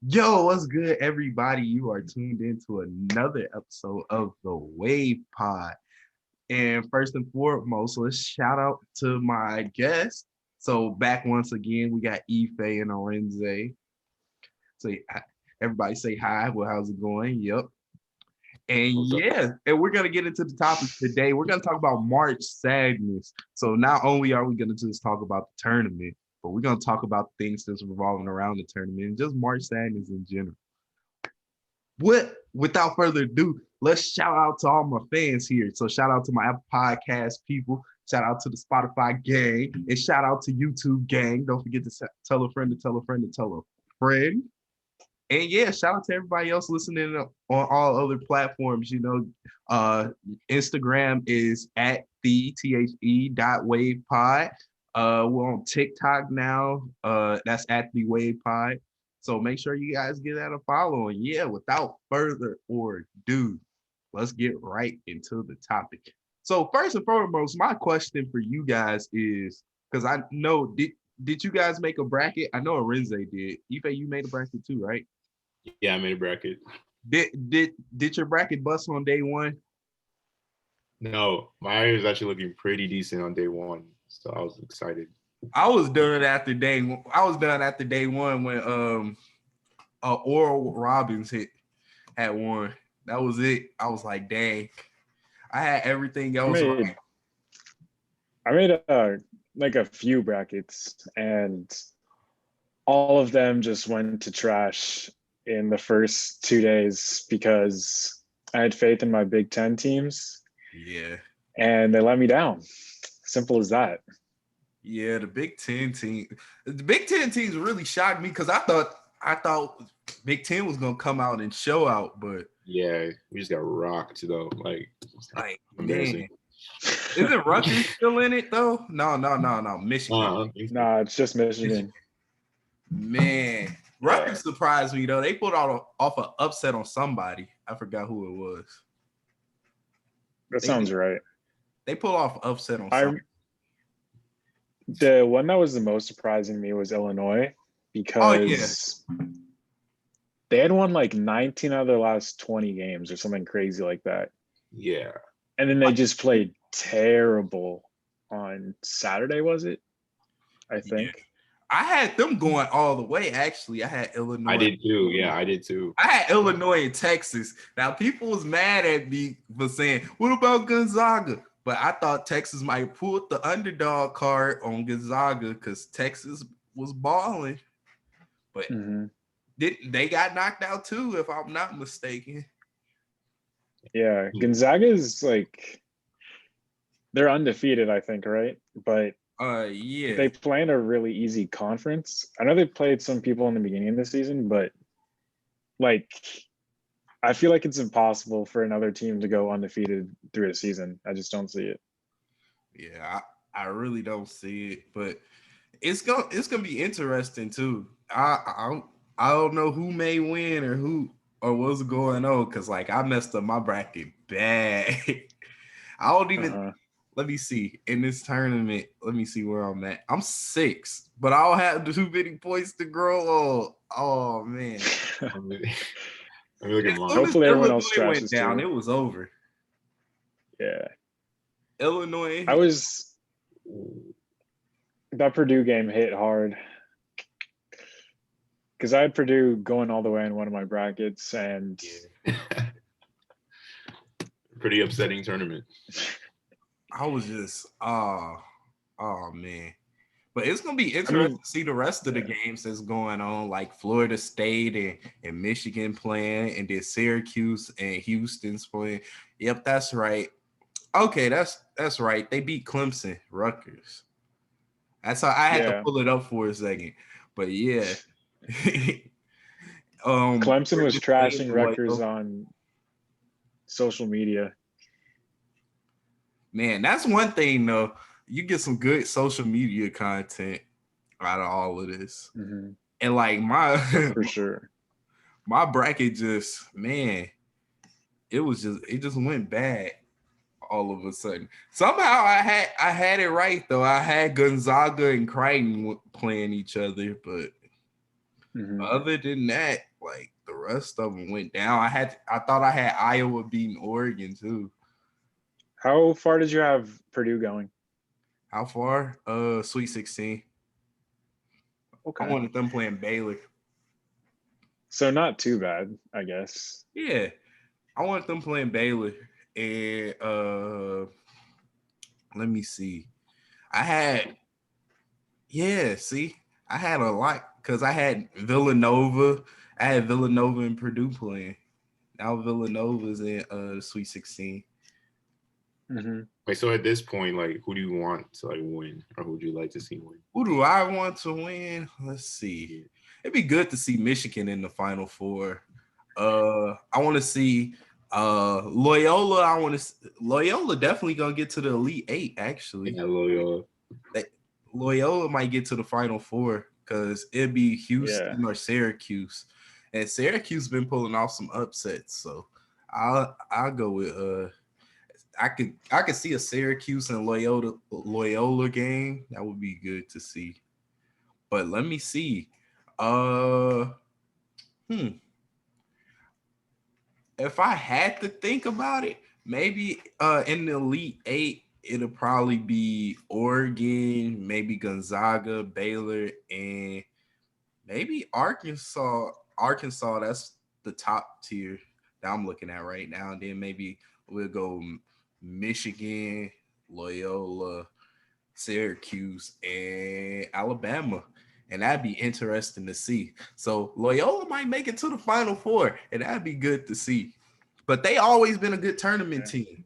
Yo, what's good, everybody? You are tuned into another episode of the Wave Pod. And first and foremost, let's shout out to my guests. So back once again, we got Ife and Arenze. So everybody say hi. Well, how's it going? Yep. And What's up? yeah, and we're gonna get into the topic today. We're gonna talk about March sadness. So not only are we gonna just talk about the tournament, but we're gonna talk about things that's revolving around the tournament and just March sadness in general. Without further ado, let's shout out to all my fans here. So shout out to my Apple Podcast people, shout out to the Spotify gang, and shout out to YouTube gang. Don't forget to tell a friend to tell a friend to tell a friend. And yeah, shout out to everybody else listening on all other platforms. Instagram is at the wavepod. We're on TikTok now. That's at the wave pod. So make sure you guys get that a follow. And yeah, without further ado, let's get right into the topic. So first and foremost, my question for you guys is because I know did you guys make a bracket? I know Arenze did. Ife, you made a bracket too, right? Yeah, I made a bracket. Did your bracket bust on day one? No, my is actually looking pretty decent on day one, so I was excited. I was done after day. I was done after day one when Oral Robbins had won. That was it. I was like, dang. I had everything I else made right. I made like a few brackets, and all of them just went to trash in the first 2 days because I had faith in my Big Ten teams, Yeah. and they let me down. Simple as that. Yeah, the Big Ten team. The Big Ten teams really shocked me because I thought Big Ten was gonna come out and show out, but Yeah, we just got rocked though. Like man. embarrassing. Isn't Rutgers still in it though? No. Michigan. I don't think so. Nah, it's just Michigan. Man, Yeah. Rutgers surprised me though. They put off an upset on somebody. I forgot who it was. That sounds right. They pulled off an upset on I somebody. The one that was the most surprising to me was Illinois because they had won like 19 out of their last 20 games or something crazy like that. Yeah, And then they just played terrible on Saturday, was it? I think. Yeah. I had them going all the way. Actually, I had Illinois. I did too. Yeah, I did too. I had Illinois and Texas. Now people was mad at me for saying, "What about Gonzaga?" But I thought Texas might pull the underdog card on Gonzaga because Texas was balling. But they got knocked out too, if I'm not mistaken. Yeah, Gonzaga is like they're undefeated, I think, right? But Yeah. they play in a really easy conference. I know they played some people in the beginning of the season, but like I feel like it's impossible for another team to go undefeated through a season. I just don't see it. Yeah, I really don't see it, but it's gonna be interesting too. I don't know who may win or what's going on because like I messed up my bracket bad. I don't even. Let me see in this tournament. Let me see where I'm at. I'm 6, but I don't have too many points to grow. Oh man! Look at mine. Hopefully everyone else went trashes down. too. It was over. Yeah. Illinois. That Purdue game hit hard because I had Purdue going all the way in one of my brackets, and Pretty upsetting tournament. I was just oh man. But it's gonna be interesting to see the rest of the games that's going on, like Florida State and Michigan playing, and then Syracuse and Houston's playing. Yep, that's right. Okay, that's right. They beat Clemson, Rutgers. That's how I had to pull it up for a second. But yeah. Clemson was trashing Rutgers on social media. Man, that's one thing though. You get some good social media content out of all of this. Mm-hmm. And like for sure. My bracket just, man, it just went bad all of a sudden. Somehow I had it right though. I had Gonzaga and Creighton playing each other, but other than that, rest of them went down. I thought I had Iowa beating Oregon too. How far did you have Purdue going? How far? Sweet 16. Okay. I wanted them playing Baylor. So not too bad, I guess. Yeah. I wanted them playing Baylor. And let me see. I had a lot because I had Villanova. I had Villanova and Purdue playing. Now Villanova's in Sweet 16. Mm-hmm. Wait, so at this point, like, who do you want to like win, or who would you like to see win? Who do I want to win? Let's see. It'd be good to see Michigan in the Final Four. I want to see Loyola. Loyola definitely gonna get to the Elite Eight. Actually, Yeah, Loyola. Loyola might get to the Final Four because it'd be Houston or Syracuse, and Syracuse been pulling off some upsets. So I'll go with I could see a Syracuse and Loyola game. That would be good to see. But let me see. If I had to think about it, maybe in the Elite Eight, it'll probably be Oregon, maybe Gonzaga, Baylor, and maybe Arkansas. Arkansas, that's the top tier that I'm looking at right now. And then maybe we'll go Michigan, Loyola, Syracuse, and Alabama. And that'd be interesting to see. So Loyola might make it to the Final Four, and that'd be good to see. But they always been a good tournament team.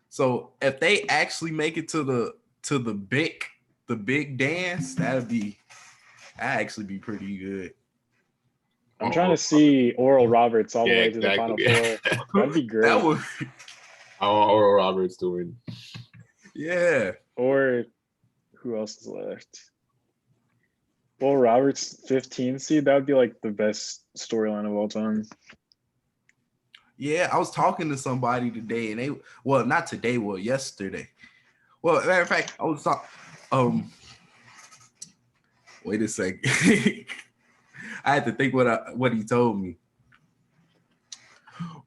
So if they actually make it to the big dance, that'd actually be pretty good. I'm trying to see Oral Roberts all the way to the Final Four. That'd be great. That would. I want Oral Roberts to win. Yeah. Or who else is left? Oral Roberts, 15 seed. That would be like the best storyline of all time. Yeah, I was talking to somebody today, and not today, yesterday. Well, matter of fact, I was talking. Wait a second. I had to think what he told me.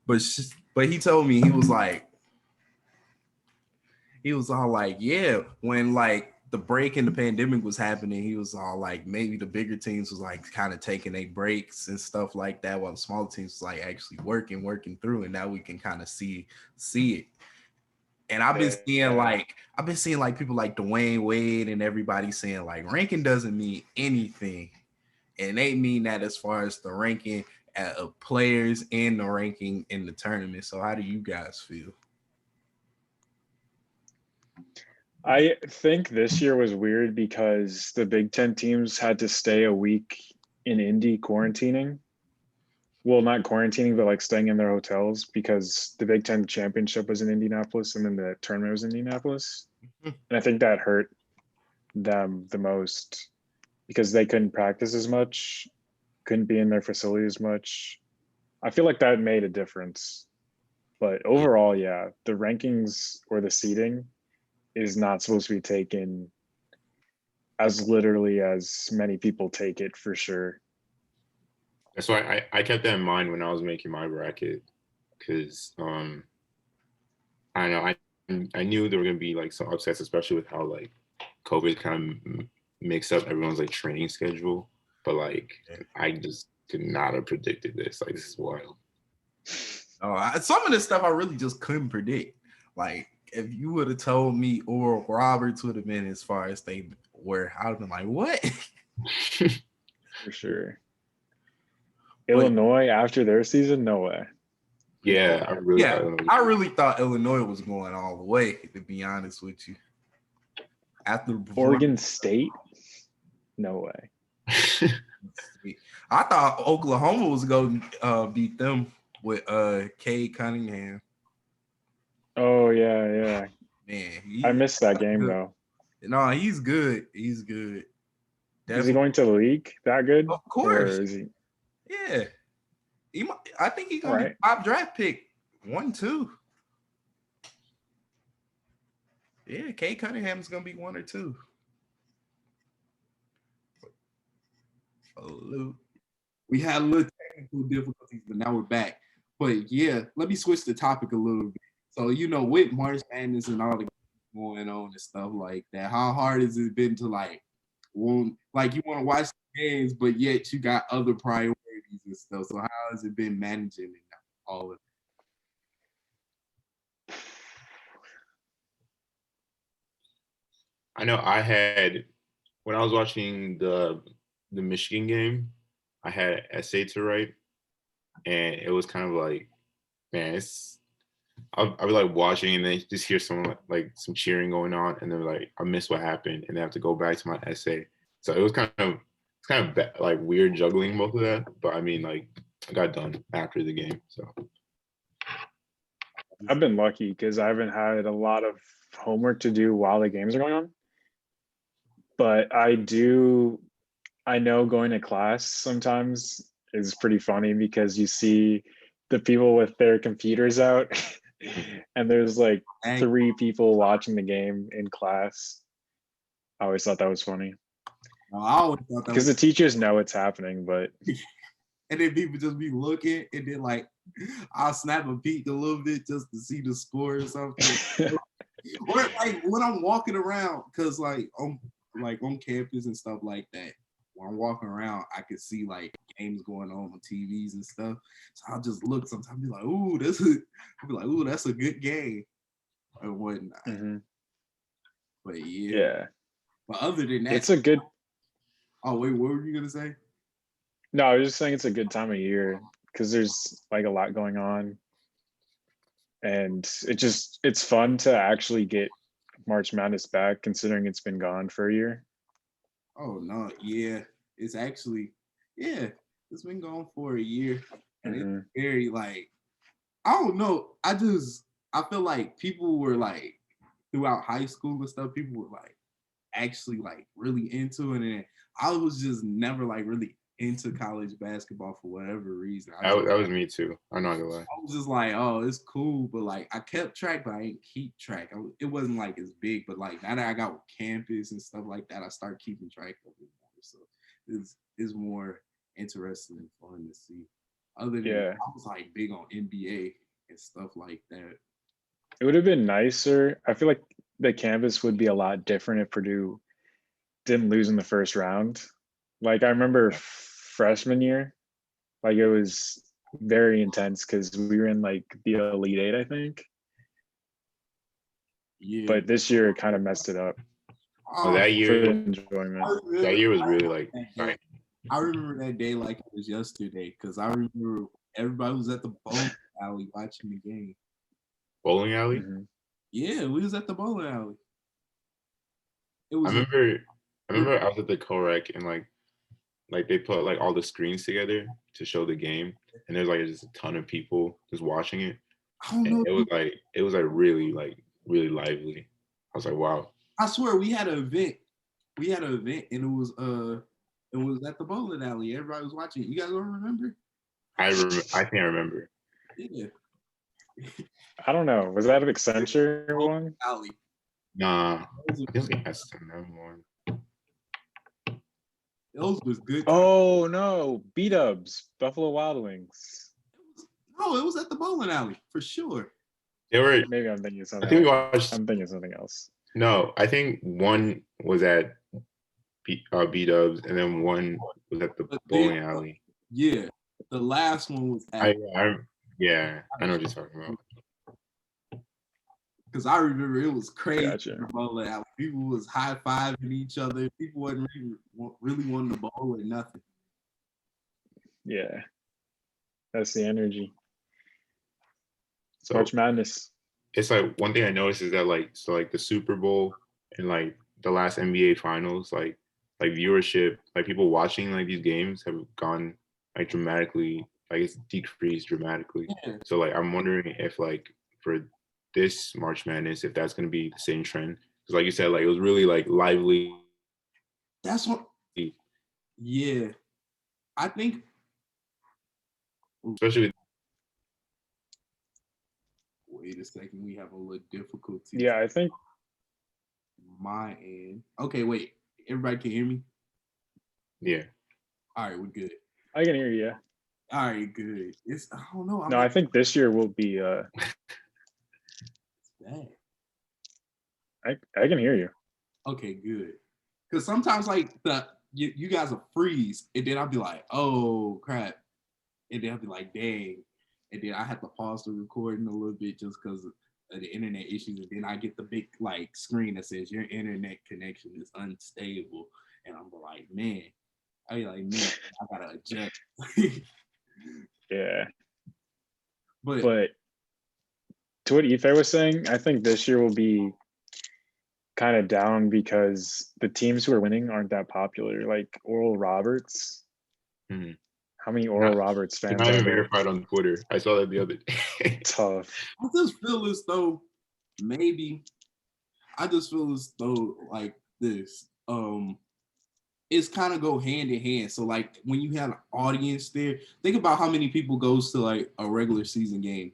But he told me he was all like, yeah, when like the break in the pandemic was happening, he was all like, maybe the bigger teams was like kind of taking their breaks and stuff like that, while the smaller teams was like actually working through, and now we can kind of see it. And I've been seeing like people like Dwayne Wade and everybody saying like ranking doesn't mean anything. And they mean that as far as the ranking of players and the ranking in the tournament. So how do you guys feel? I think this year was weird because the Big Ten teams had to stay a week in Indy quarantining. Well, not quarantining, but like staying in their hotels because the Big Ten championship was in Indianapolis and then the tournament was in Indianapolis. And I think that hurt them the most because they couldn't practice as much, couldn't be in their facility as much. I feel like that made a difference. But overall, yeah, the rankings or the seeding is not supposed to be taken as literally as many people take it, for sure. That's why I kept that in mind when I was making my bracket, because I don't know, I knew there were gonna be like some upsets, especially with how like COVID kind of mixed up everyone's like training schedule. But like I just could not have predicted this. Like, this is wild. Some of this stuff I really just couldn't predict. Like, if you would have told me Oral Roberts would have been as far as they were, I would have been like, what? For sure. Illinois after their season? No way. Yeah, I really thought Illinois was going all the way, to be honest with you. After Oregon State? No way. I thought Oklahoma was going to beat them with Cade Cunningham. Oh, yeah. Man. I missed that game, though. No, he's good. He's good. Is he going to the league that good? Of course. Or is he? Yeah. I think he's going to be top draft pick 1, 2. Yeah, Cade Cunningham is going to be 1 or 2. We had a little technical difficulties, but now we're back. But yeah, let me switch the topic a little bit. So with March Madness and all the going on and stuff like that, how hard has it been to like, you want to watch the games, but yet you got other priorities and stuff. So how has it been managing all of it? I know when I was watching the Michigan game, I had an essay to write, and it was kind of like, man, I'll be like watching and then just hear someone like some cheering going on, and then like I miss what happened, and then I have to go back to my essay. So it was kind of like weird juggling both of that, but I mean like I got done after the game. So I've been lucky because I haven't had a lot of homework to do while the games are going on. But I know going to class sometimes is pretty funny because you see the people with their computers out and there's like 3 people watching the game in class. I always thought that was funny. I always thought that because the teachers know it's happening, but and then people just be looking, and then like I'll snap a peek a little bit just to see the score or something. Or like when I'm walking around, because like on campus and stuff like that, when I'm walking around, I can see like games going on TVs and stuff. So I'll just look sometimes, be like, "Ooh, that's a good game," or whatnot. Mm-hmm. But yeah. But other than that, it's a good. Oh wait, what were you gonna say? No, I was just saying it's a good time of year because there's like a lot going on, and it's fun to actually get March Madness back, considering it's been gone for a year. Oh no, yeah, it's actually, it's been gone for a year, and it's very like, I don't know, I feel like people were like throughout high school and stuff, people were like actually like really into it, and I was just never like really into college basketball for whatever reason. That was me too. I'm not gonna lie. I was just like, oh, it's cool, but like I kept track, but I didn't keep track. It wasn't like as big, but like now that I got with campus and stuff like that, I start keeping track of it more. So it's more interesting and fun to see. Other than I was like big on NBA and stuff like that. It would have been nicer. I feel like the campus would be a lot different if Purdue didn't lose in the first round. Like I remember freshman year, like it was very intense because we were in like the Elite Eight, I think. Yeah. But this year it kind of messed it up. Oh, that year, that year was really like. I remember that day like it was yesterday because I remember everybody was at the bowling alley watching the game. Bowling alley? Mm-hmm. Yeah, we was at the bowling alley. I remember I was at the co-rec and like they put like all the screens together to show the game, and there's like just a ton of people just watching it. I don't know. It was really lively. I was like, wow. I swear we had an event. And it was at the bowling alley. Everybody was watching. You guys don't remember? I think I remember. Yeah. I don't know. Was that an Accenture one? Alley. Nah, it was an S&M one. Those was good. Oh no, B-Dubs, Buffalo Wild Wings. No, it was at the bowling alley for sure. They were. Maybe I'm thinking of something. I'm thinking of something else. No, I think one was at B-Dubs, and then one was at the bowling alley. Yeah, the last one was at. I know what you're talking about. Because I remember it was crazy. Gotcha. Bowling alley. People was high-fiving each other. People wasn't really wanting to bowl or nothing. Yeah, that's the energy. So March Madness. It's like one thing I noticed is that like the Super Bowl and like the last NBA Finals, like viewership, like people watching like these games have gone like dramatically, like it's decreased dramatically. Yeah. So like I'm wondering if like for this March Madness, if that's gonna be the same trend, because like you said, like it was really like lively. That's what. Yeah, I think. Especially with. Wait a second, we have a little difficulty. Yeah, I think. My end. Okay, wait. Everybody can hear me? Yeah. All right, we're good. I can hear you. All right, good. I don't know. No, I think this year will be. Bad. I can hear you. Okay, good. Because sometimes like you guys will freeze, and then I'll be like, oh crap, and then I'll be like, dang, and then I have to pause the recording a little bit just because of the internet issues, and then I get the big like screen that says your internet connection is unstable, and I'm like, man, I gotta adjust. Yeah, but to what Ether was saying, I think this year will be kind of down because the teams who are winning aren't that popular. Like Oral Roberts. Mhm. How many Oral Roberts It's fans not are even there? verified on Twitter. I saw that the other day. Tough. I just feel as though maybe like this. It's kind of go hand in hand. So like when you have an audience there, think about how many people goes to like a regular season game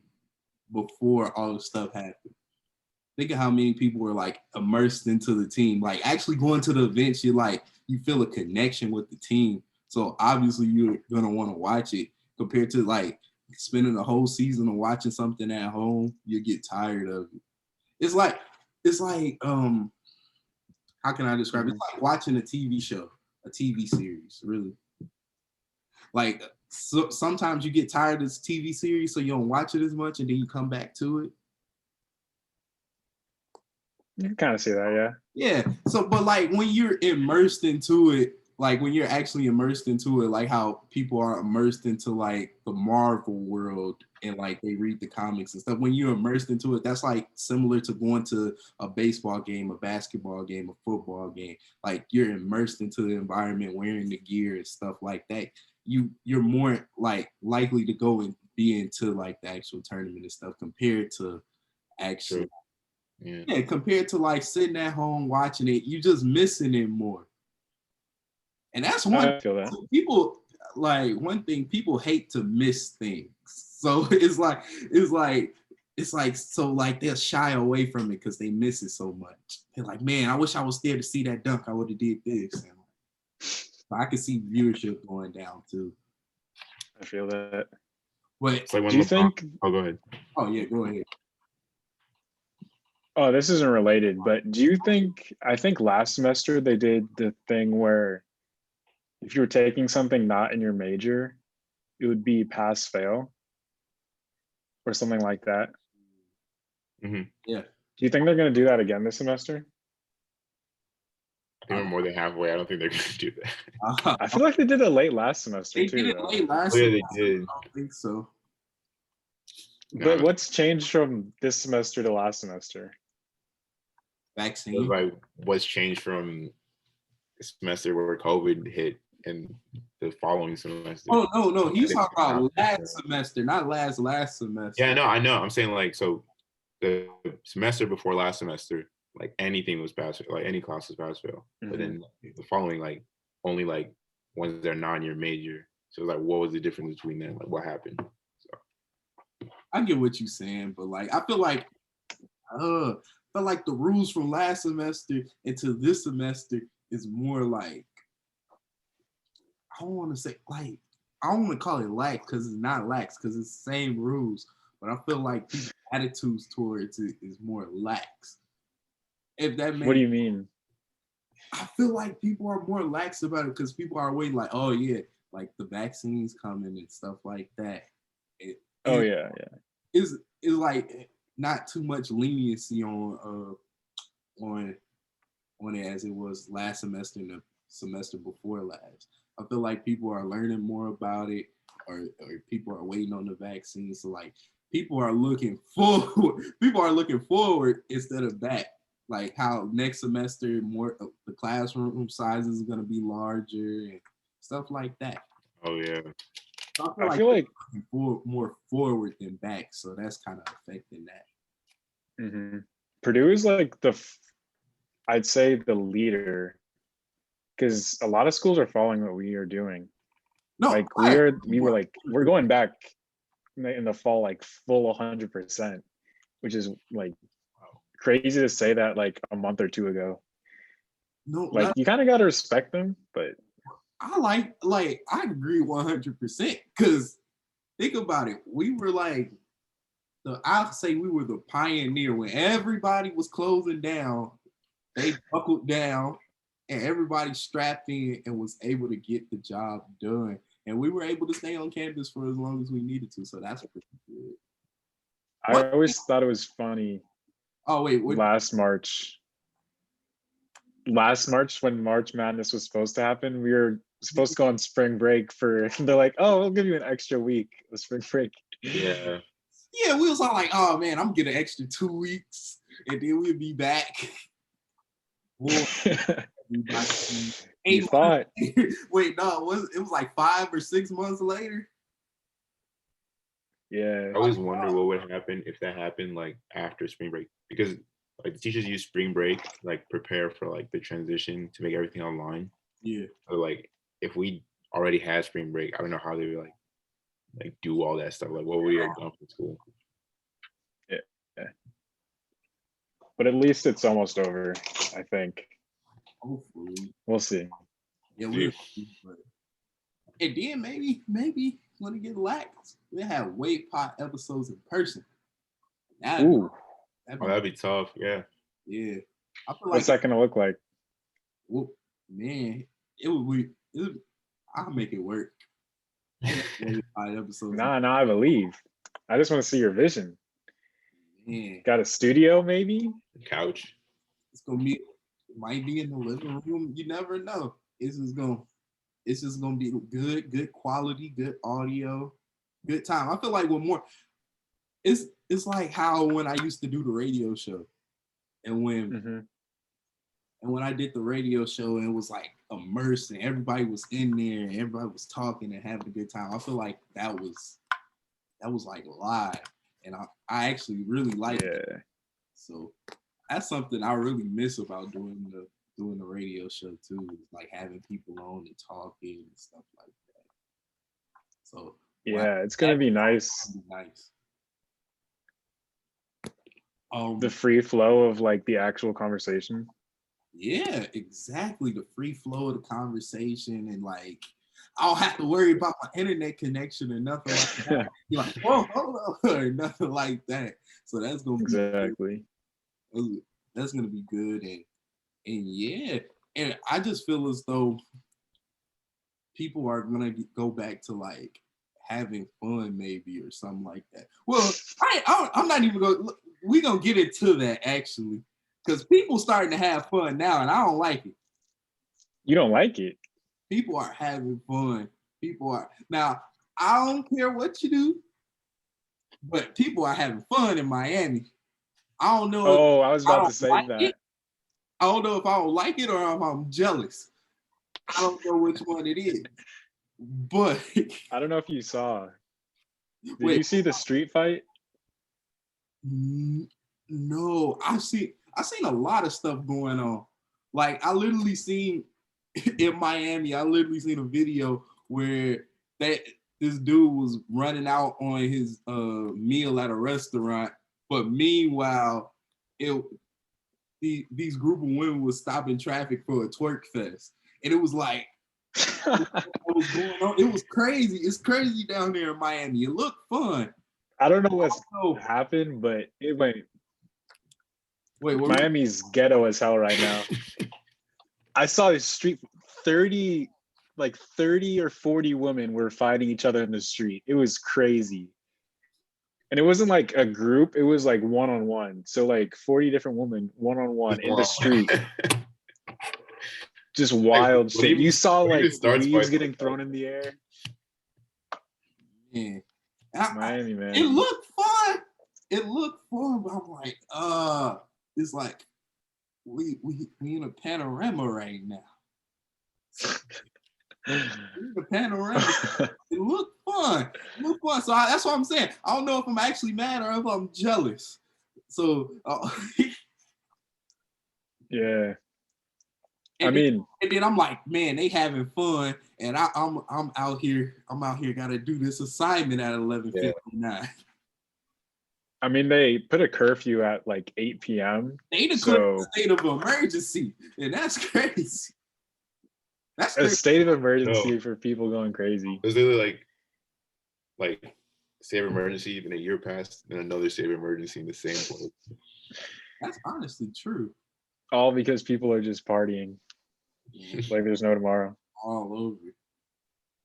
before all the stuff happened. Think of how many people were like immersed into the team. Like actually going to the events, you feel a connection with the team. So obviously you're gonna want to watch it compared to like spending the whole season of watching something at home. You get tired of it. It's like how can I describe it? It's like watching a TV show, a TV series, really. Like so sometimes you get tired of this TV series, so you don't watch it as much, and then you come back to it. You can kind of see that, yeah. Yeah. So, but like when you're immersed into it, like when you're actually immersed into it, like how people are immersed into like the Marvel world and like they read the comics and stuff. When you're immersed into it, that's like similar to going to a baseball game, a basketball game, a football game. Like you're immersed into the environment, wearing the gear and stuff like that. You're more like likely to go and be into like the actual tournament and stuff compared to actually. Yeah, compared to like sitting at home watching it, you just missing it more. And that's one people like one thing people hate to miss things. So it's like so like they'll shy away from it because they miss it so much. They're like, man, I wish I was there to see that dunk. I would have did this. And I could see viewership going down too. I feel that. But do you think? Oh, go ahead. Oh yeah, go ahead. Oh, this isn't related, but do you think, I think last semester they did the thing where if you were taking something not in your major, it would be pass fail or something like that. Mm-hmm. Yeah. Do you think they're going to do that again this semester? I think we're more than halfway. I don't think they're going to do that. I feel like they did it late last semester they too. Did it though. late last yeah, semester. they did. I don't think so. But what's changed from this semester to last semester? Vaccine. Like what's changed from the semester where COVID hit and the following semester? Oh no, he's talking about last semester, not last semester. Yeah, no, I know. I'm saying like so the semester before last semester, like anything was pass, like any class was pass fail. Mm-hmm. But then the following, like only like ones that are non-year major. So like, what was the difference between them? Like, what happened? So I get what you're saying, but like I feel like the rules from last semester into this semester is more like I don't want to say like I don't want to call it lax because it's not lax because it's the same rules, but I feel like people's attitudes towards it is more lax. If that makes, what do you mean? I feel like people are more lax about it because people are waiting like, oh yeah, like the vaccines coming and stuff like that. Is like not too much leniency on it as it was last semester and the semester before last. I feel like people are learning more about it, or people are waiting on the vaccine. So like people are looking forward. People are looking forward instead of back. Like how next semester more the classroom sizes is going to be larger and stuff like that. Oh yeah. So I feel like more forward than back, so that's kind of affecting that. Mm-hmm. Purdue is like I'd say the leader, because a lot of schools are following what we are doing. No, like we're going back in the fall like full 100%, which is like crazy to say that like a month or two ago. No, like you kind of got to respect them, but I agree 100% because think about it. We were like, I'll say we were the pioneer when everybody was closing down. They buckled down, and everybody strapped in and was able to get the job done. And we were able to stay on campus for as long as we needed to. So that's pretty good. I always thought it was funny. Oh wait, last March when March Madness was supposed to happen, we were supposed to go on spring break they're like, oh, we'll give you an extra week of spring break. Yeah. Yeah, we was all like, oh man, I'm getting an extra 2 weeks and then we'll be back. You thought. Wait, no, it was like 5 or 6 months later. Yeah. I always wonder what would happen if that happened like after spring break, because like the teachers use spring break like prepare for like the transition to make everything online. Yeah. So like if we already had spring break, I don't know how they would like do all that stuff. Like what we have done for school. Yeah. But at least it's almost over, I think. Hopefully. We'll see. Yeah, we'll see. And then maybe when it get lax, we'll have Wave Pot episodes in person. Ooh. That'd be tough. Yeah. Yeah. I feel What's that gonna look like? Well, man, I'll make it work. Wave Pot episodes. Nah, I believe. I just want to see your vision. Man. Got a studio, maybe? Couch. It's gonna be. It might be in the living room. You never know. It's just gonna be good quality, good audio, good time. I feel like with more, it's like how when I used to do the radio show, and when I did the radio show, and it was like immersed, and everybody was in there, and everybody was talking and having a good time. I feel like that was like live, and I actually really liked it. So that's something I really miss about doing the radio show too, is like having people on and talking and stuff like that. So yeah, it's gonna be nice. The free flow of like the actual conversation. Yeah, exactly. The free flow of the conversation, and like I don't have to worry about my internet connection or nothing like that. You're like, whoa, hold on, or nothing like that. So that's gonna be that's gonna be good, and yeah, and I just feel as though people are gonna go back to like having fun, maybe, or something like that. Well, I'm not even gonna. We're gonna get into that actually, because people starting to have fun now, and I don't like it. You don't like it? People are having fun. People are now. I don't care what you do, but people are having fun in Miami. I don't know. Oh, I was about to say that. I don't know if I don't like it or if I'm jealous. I don't know which one it is. But I don't know if you saw. Did you see the street fight? No, I've seen a lot of stuff going on. Like I literally seen in Miami, I literally seen a video where this dude was running out on his meal at a restaurant, but meanwhile, these group of women was stopping traffic for a twerk fest, and it was like what was going on? It was crazy. It's crazy down there in Miami. It looked fun. I don't know what's happened, but it went. Wait, Miami's ghetto as hell right now. I saw the street 30 or 40 women were fighting each other in the street. It was crazy. And it wasn't like a group, it was like one-on-one. So like 40 different women, one-on-one in the street. Just wild shit. You saw like leaves getting thrown in the air. Yeah. Miami, man. It looked fun. But I'm like, it's like we in a panorama right now. The panorama. It looked fun. So that's what I'm saying. I don't know if I'm actually mad or if I'm jealous. So yeah. And then I'm like, man, they having fun, and I'm out here. Got to do this assignment at 11:59. Yeah. I mean, they put a curfew at like 8 p.m. They declared a state of emergency, and that's crazy. That's a state of emergency for people going crazy. It was literally like state of emergency, then a year passed, then another state of emergency in the same place. That's honestly true. All because people are just partying Yeah, like there's no tomorrow. all over.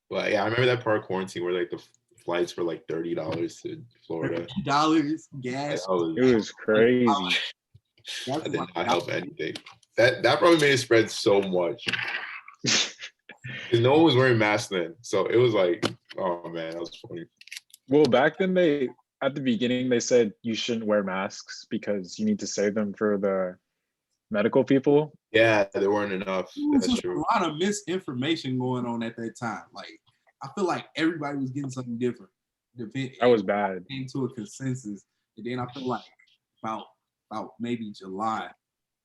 But yeah, I remember that part of quarantine where like the flights were like $30 to Florida. $30 That gas. was, It was crazy. That's that did like- not help anything. That probably made it spread so much. Because no one was wearing masks then. So it was like, oh man, that was funny. Well, back then at the beginning they said you shouldn't wear masks because you need to save them for the medical people. Yeah, there weren't enough. It was That's just true. a lot of misinformation going on at that time. Like, I feel like everybody was getting something different. That was bad. Came to a consensus, and then I feel like about maybe July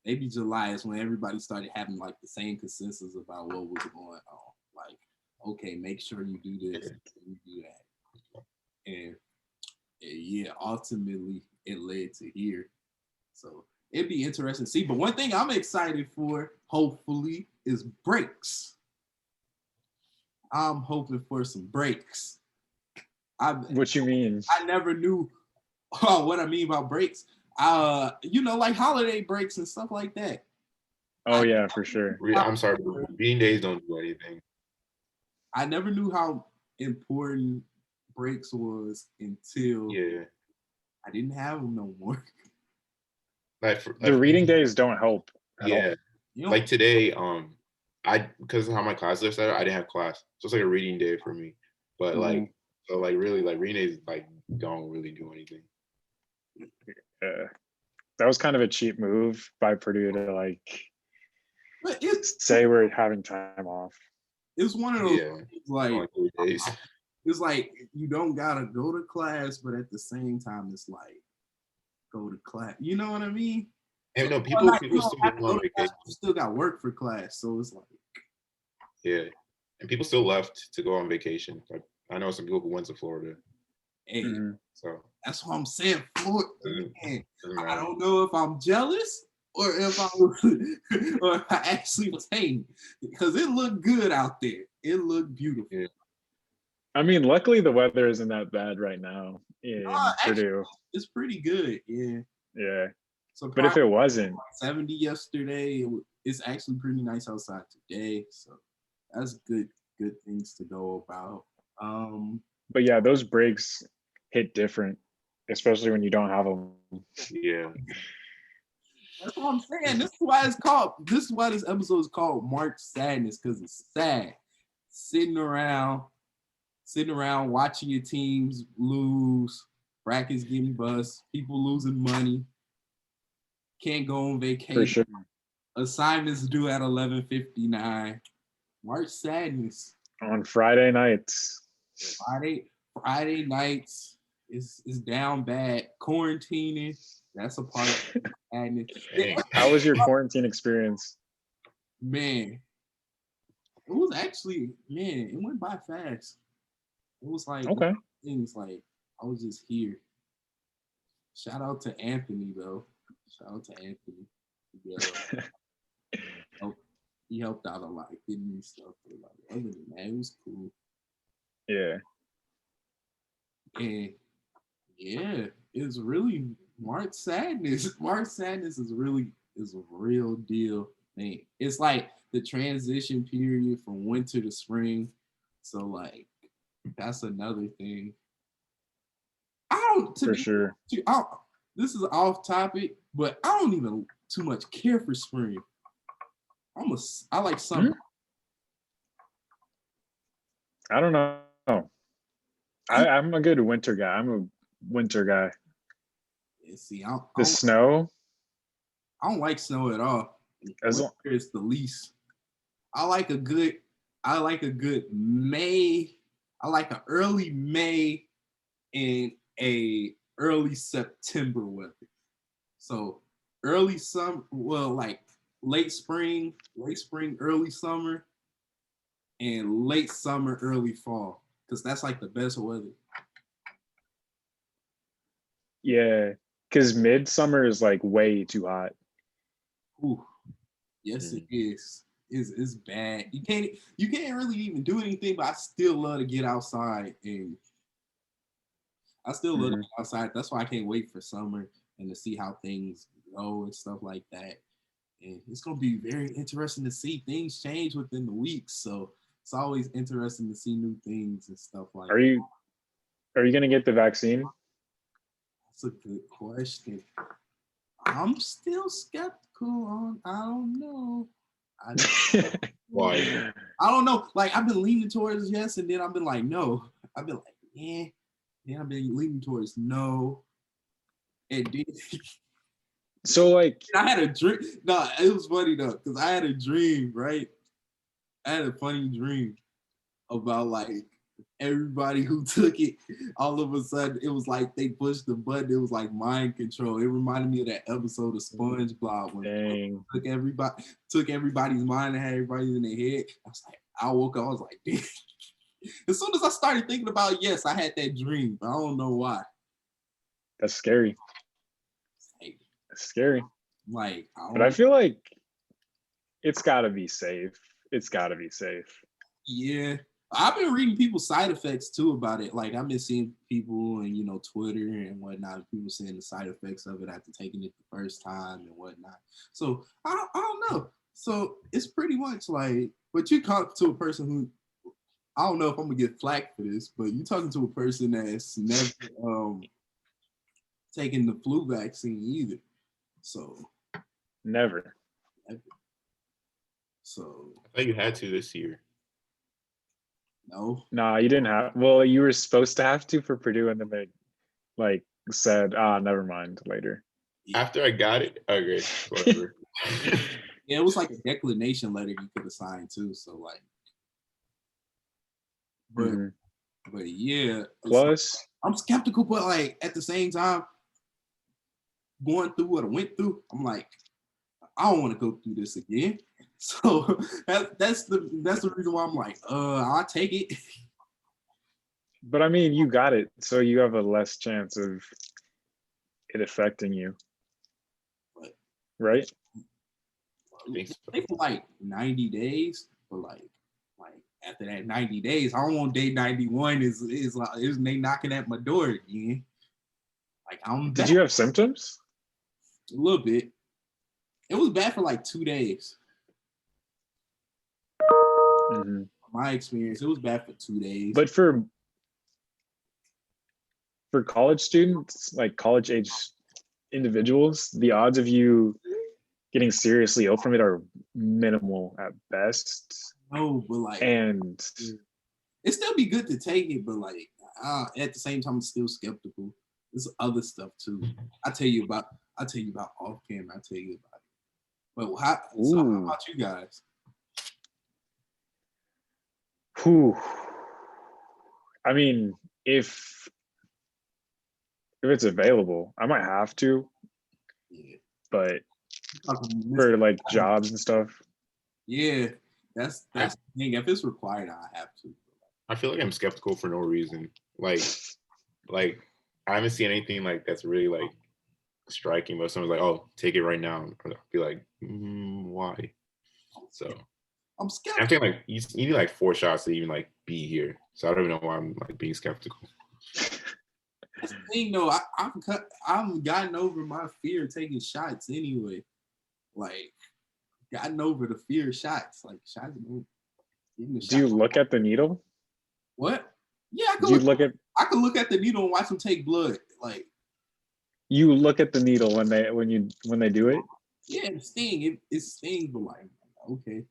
is when everybody started having like the same consensus about what was going on. Like, okay, make sure you do this, you do that, and yeah, ultimately it led to here. So it'd be interesting to see. But one thing I'm excited for, hopefully, is breaks. I'm hoping for some breaks. What you mean? I never knew what I mean about breaks. Like holiday breaks and stuff like that. Oh yeah, for sure. I'm sorry, reading days don't do anything. I never knew how important breaks was until I didn't have them no more. The reading days don't help at all. Yeah, like today, because of how my classes are set up, I didn't have class, so it's like a reading day for me. But really, like reading days like don't really do anything. That was kind of a cheap move by Purdue to like But say we're having time off. it's one of those things, like Only 3 days. it's like you don't gotta go to class, but at the same time, it's like go to class. You know what I mean? And no, You people don't still have to go go on to class, vacation. you still got work for class, so it's like Yeah, and people still left to go on vacation. Like I know some people who went to Florida. hey, So that's what I'm saying. Florida, man, doesn't I matter. don't know if I'm jealous or if I actually was hating because it looked good out there. It looked beautiful. Yeah. I mean, luckily the weather isn't that bad right now in Purdue. It's pretty good. Yeah. Yeah. So, But if it wasn't, 70 yesterday, it's actually pretty nice outside today. So that's good things to know about. but yeah, those breaks hit different, especially when you don't have them. Yeah. That's what I'm saying. This is why this episode is called March Sadness, because it's sad. Sitting around watching your teams lose, brackets getting bust, people losing money, can't go on vacation. For sure. Assignments due at 11:59. March Sadness. On Friday nights. Friday nights is down bad. Quarantining, that's a part of sadness. How was your quarantine experience? Man, it was actually, it went by fast. It was like Okay. things like I was just here. Shout out to Anthony though. Shout out to Anthony. Yeah. He helped out a lot, getting me stuff. But like, other than that, it was cool. Yeah. And yeah, it's really March Sadness. March Sadness is a real deal thing. It's like the transition period from winter to spring. So like that's another thing. For sure. This is off topic, but I don't even too much care for spring. I like summer. I don't know. I'm a good winter guy. I'm a winter guy. Yeah, see, Snow. I don't like snow at all. It's the least. I like a good May. I like an early May and a early September weather. So early summer, well, like late spring, early summer, and late summer, early fall, because that's like the best weather. Yeah, because midsummer is like way too hot. Ooh, yes, it is. It's bad. You can't really even do anything, but I still love to get outside and I still love Mhm. outside. That's why I can't wait for summer and to see how things go and stuff like that. And it's gonna be very interesting to see things change within the week. So it's always interesting to see new things and stuff like Are that. you gonna get the vaccine? That's a good question. I'm still skeptical on. I don't know. I Why? I don't know. Like I've been leaning towards yes, and then I've been like no. I've been like yeah. Then I've been leaning towards no. And then So like, I had a dream. No, it was funny though, because I had a dream, right? I had a funny dream about like everybody who took it, all of a sudden it was like they pushed the button. It was like mind control. It reminded me of that episode of SpongeBob when dang. took everybody's mind and had everybody in their head. I woke up, I was like, damn. As soon as I started thinking about yes, I had that dream, but I don't know why. That's scary. Like, That's scary. But I don't, feel like it's gotta be safe. It's gotta be safe. yeah. I've been reading people's side effects too about it. Like I've been seeing people and Twitter and whatnot, people saying the side effects of it after taking it the first time and whatnot. So I don't know. So it's pretty much like, but you talk to a person who I don't know if I'm gonna get flack for this, but you talking to a person that's never taken the flu vaccine either. So Never. so I thought you had to this year. no. Nah, you didn't have. Well, you were supposed to have to for Purdue, and then they like said, never mind later. After I got it, okay, whatever. Yeah, it was like a declination letter you could have signed too. So like, but Mhm. but yeah, Plus, I'm skeptical, but like at the same time, going through what I went through, I'm like, I don't want to go through this again. So that's the reason why I'm like, I'll take it. but I mean, you got it, so you have a less chance of it affecting you, But right? I think so. take like 90 days, but like after that 90 days, I don't want day 91 is they knocking at my door again. Like I'm Did back you have symptoms? a little bit. It was bad for like 2 days. Mhm. My experience, it was bad for 2 days. But for college students, like college age individuals, the odds of you getting seriously ill from it are minimal at best. No, but like And it still be good to take it, but like at the same time, I'm still skeptical. There's other stuff too. I'll tell you about off camera. I'll tell you about it. But so how about you guys? whew, I mean, if it's available, I might have to, Yeah. but for like jobs and stuff. Yeah, that's the thing. If it's required, I have to. I feel like I'm skeptical for no reason. Like I haven't seen anything like that's really like striking, but someone's like, "Oh, take it right now." I'll be like, "Why?" So I'm I'm skeptical. thinking like you need like 4 shots to even like be here. So I don't even know why I'm like being skeptical. That's the thing, though. I've gotten over my fear of taking shots anyway. Like, gotten over the fear of shots. Like, shots. Do you look at the needle? What? Yeah, Do you look at? I could look at the needle and watch them take blood. Like, You look at the needle when they do it? yeah, it stings. It stings, but like, okay.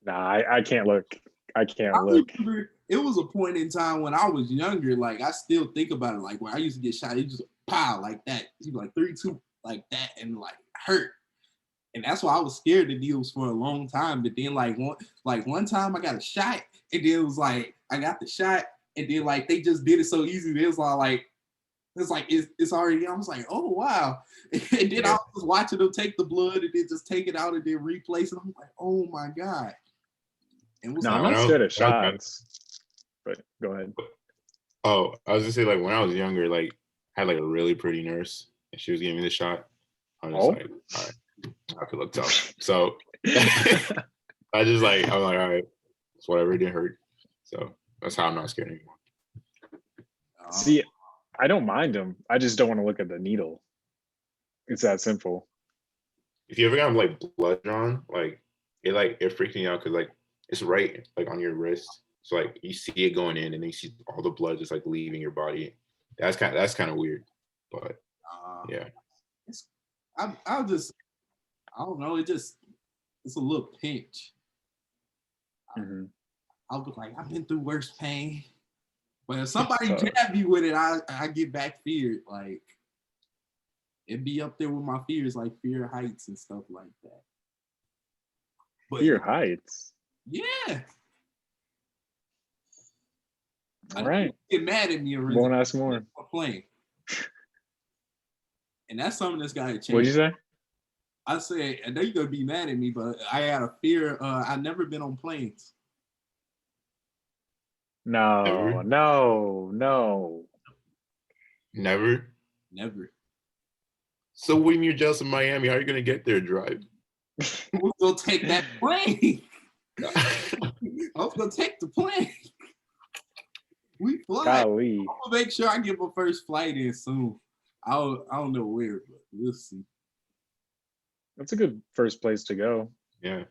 Nah, I can't look. I can't I look. remember it was a point in time when I was younger. Like, I still think about it. Like, when I used to get shot, it just pow like that. You like 3-2 like that, and like hurt. And that's why I was scared of needles for a long time. But then one time I got a shot, and then it was like I got the shot, and then like they just did it so easy. It was like it's already. I was like, oh wow. And then I was watching them take the blood and then just take it out and then replace it. I'm like, oh my God. No, I'm not scared of shots. But go ahead. Oh, I was just say like when I was younger, like I had like a really pretty nurse and she was giving me the shot. I was like, all right, I could look tough. So I'm like, all right, it's whatever, it didn't hurt. So that's how I'm not scared anymore. See, I don't mind them. I just don't want to look at the needle. It's that simple. If you ever got like blood drawn, it freaked me out because like it's right like on your wrist. So like you see it going in and then you see all the blood just like leaving your body. That's kind of weird. But yeah. I don't know. It's a little pinch. Mhm. I'll be like, I've been through worse pain. But if somebody jab me with it, I get back feared. Like it'd be up there with my fears, like fear of heights and stuff like that. But Fear heights. yeah. All right. Get mad at me or Won't ask more. playing. And that's something that's gotta change. What'd you say? I said, I know you're gonna be mad at me, but I had a fear. I've never been on planes. No, Never? no. Never. So when you're just in Miami, how are you gonna get there? Drive. We're gonna take that plane. I was gonna take the plane. We fly. Golly. I'm gonna make sure I get my first flight in soon. I don't know where, but we'll see. That's a good first place to go. Yeah.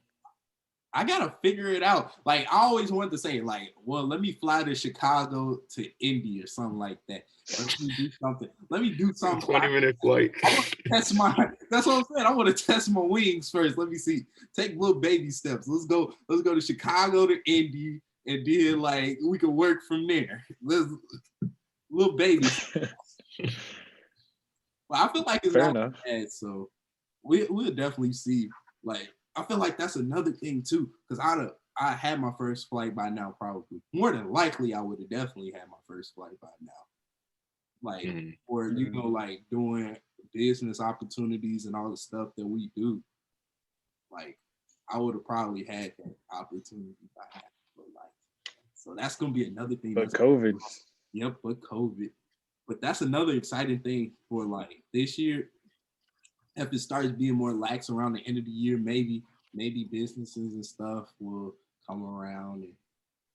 I gotta figure it out. Like I always wanted to say, like, well, let me fly to Chicago to Indy or something like that. Let me do something. 20-minute flight. That's what I'm saying. I want to test my wings first. Let me see. Take little baby steps. Let's go to Chicago to Indy, and then like we can work from there. Little baby steps. But I feel like it's Fair not enough. bad, so we'll definitely see. Like I feel like that's another thing too, because I had my first flight by now, probably. More than likely, I would have definitely had my first flight by now. Like, or you know, like doing business opportunities and all the stuff that we do. Like, I would have probably had that opportunity by now. But like, so that's gonna be another thing. But COVID. Yep, but COVID. But that's another exciting thing for like this year. If it starts being more lax around the end of the year, maybe businesses and stuff will come around and,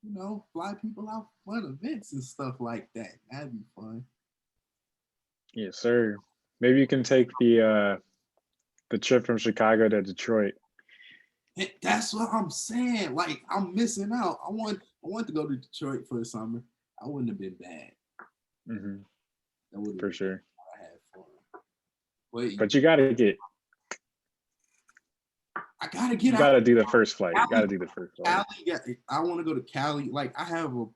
you know, fly people out for fun events and stuff like that. That'd be fun. Yes, sir. Maybe you can take the trip from Chicago to Detroit. And that's what I'm saying. Like I'm missing out. I want to go to Detroit for the summer. I wouldn't have been bad. Mm-hmm. That would For sure. I had fun. But you gotta get. I gotta get. You gotta do the first flight. You gotta do the first flight. Cali, I want to go to Cali. Like I have a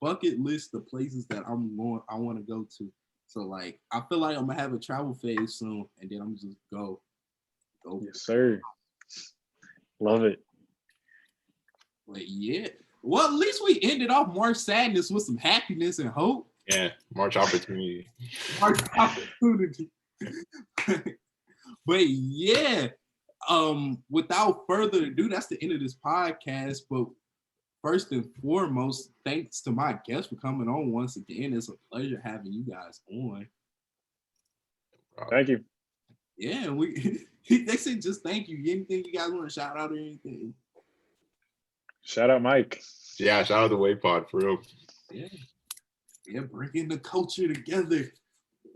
bucket list of places that I want to go to. So like I feel like I'm gonna have a travel phase soon, and then I'm just go. Yes, sir. Love it. But yeah. Well, at least we ended off March Sadness with some happiness and hope. Yeah, March opportunity. March opportunity. But yeah, without further ado, that's the end of this podcast. But first and foremost, thanks to my guests for coming on once again. It's a pleasure having you guys on. Thank you. Yeah, they said just thank you. Anything you guys want to shout out or anything? Shout out Mike. Yeah, shout out to WayPod for real. Yeah, bringing the culture together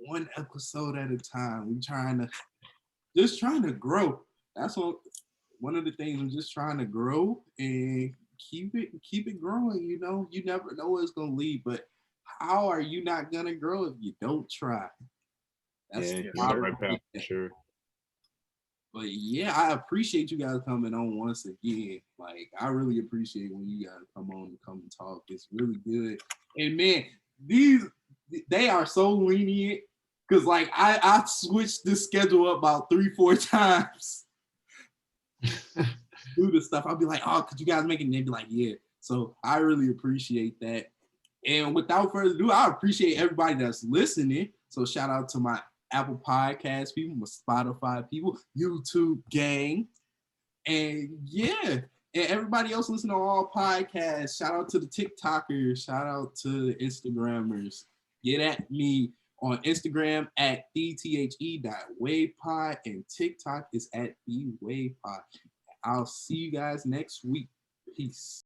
one episode at a time. We just trying to grow. That's one of the things. I'm just trying to grow and keep it growing. You know, you never know where it's gonna lead, but how are you not gonna grow if you don't try? That's right path, sure. But yeah, I appreciate you guys coming on once again. Like, I really appreciate when you guys come on and come and talk. It's really good. And man, they are so lenient because like I switched the schedule up about 3-4 times. Do the stuff. I'll be like, oh, could you guys make it? And they'd be like, yeah. So I really appreciate that. And without further ado, I appreciate everybody that's listening. So shout out to my Apple Podcast people, my Spotify people, YouTube gang. And yeah, and everybody else listening to all podcasts. Shout out to the TikTokers. Shout out to the Instagrammers. Get at me on Instagram at the_wavepod and TikTok is at @thewavepod. I'll see you guys next week. Peace.